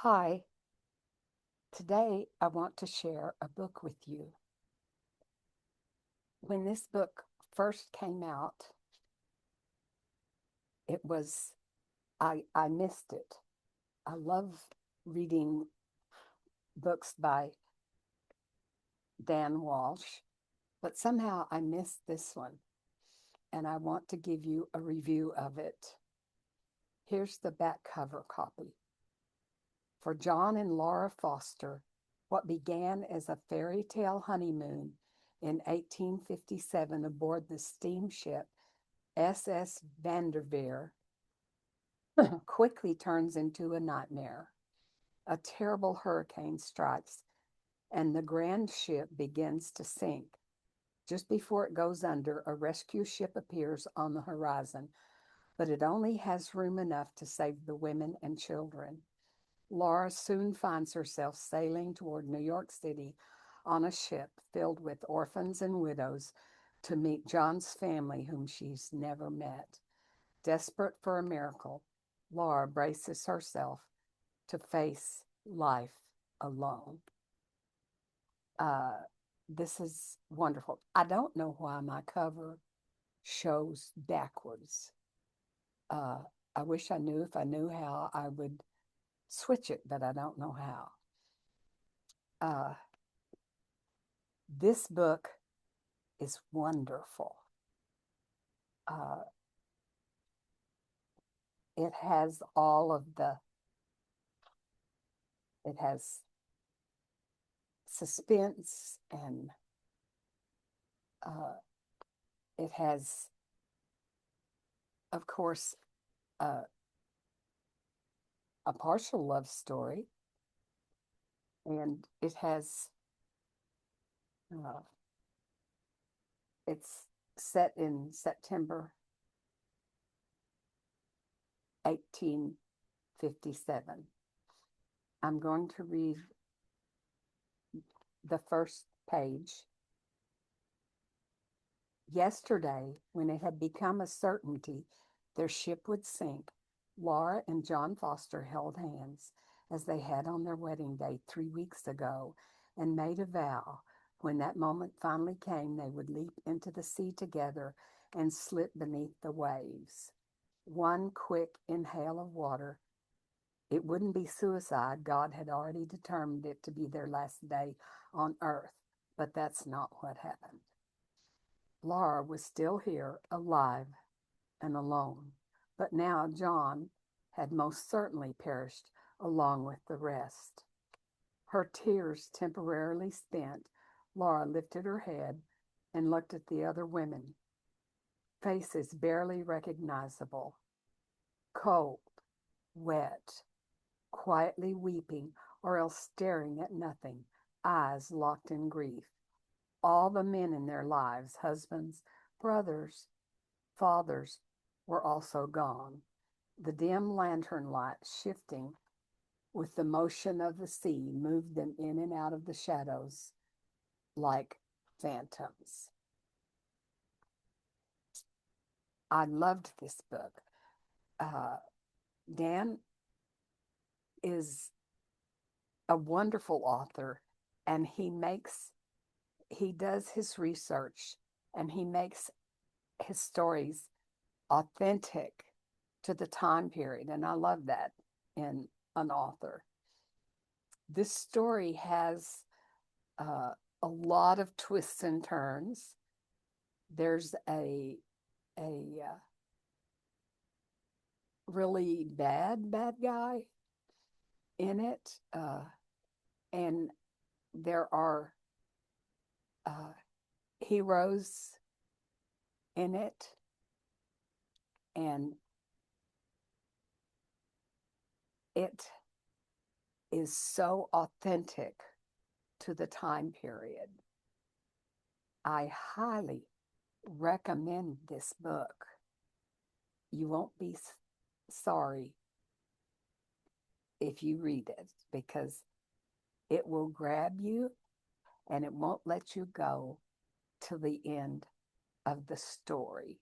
Hi, today I want to share a book with you. When this book first came out, it was, I missed it. I love reading books by Dan Walsh, but somehow I missed this one, and I want to give you a review of it. Here's the back cover copy. For John and Laura Foster, what began as a fairy tale honeymoon in 1857 aboard the steamship SS Vanderveer quickly turns into a nightmare. A terrible hurricane strikes, and the grand ship begins to sink. Just before it goes under, a rescue ship appears on the horizon, but it only has room enough to save the women and children. Laura soon finds herself sailing toward New York City on a ship filled with orphans and widows to meet John's family, whom she's never met. Desperate for a miracle, Laura braces herself to face life alone. Uh, this is wonderful. I don't know why my cover shows backwards. Uh, I wish I knew. If I knew how, I would switch it, but I don't know how. Uh, this book is wonderful. Uh, it has all of it has suspense and uh, it has, of course, uh, a partial love story, and uh, it's set in September 1857. I'm going to read the first page. Yesterday, when it had become a certainty their ship would sink, Laura and John Foster held hands as they had on their wedding day 3 weeks ago and made a vow when that moment finally came they would leap into the sea together and slip beneath the waves. One quick inhale of water. It wouldn't be suicide. God had already determined it to be their last day on earth, but that's not what happened. Laura was still here, alive and alone, but now John had most certainly perished along with the rest. Her tears temporarily spent, Laura lifted her head and looked at the other women, faces barely recognizable, cold, wet, quietly weeping or else staring at nothing, eyes locked in grief. All the men in their lives, husbands, brothers, fathers, were also gone. The dim lantern light shifting with the motion of the sea moved them in and out of the shadows like phantoms. I loved this book. Uh, Dan is a wonderful author, and he does his research and he makes his stories authentic to the time period. And I love that in an author. This story has uh, a lot of twists and turns. There's a really bad guy in it, and there are uh, heroes in it, and it is so authentic to the time period. I highly recommend this book. You won't be sorry if you read it because it will grab you and it won't let you go to the end of the story.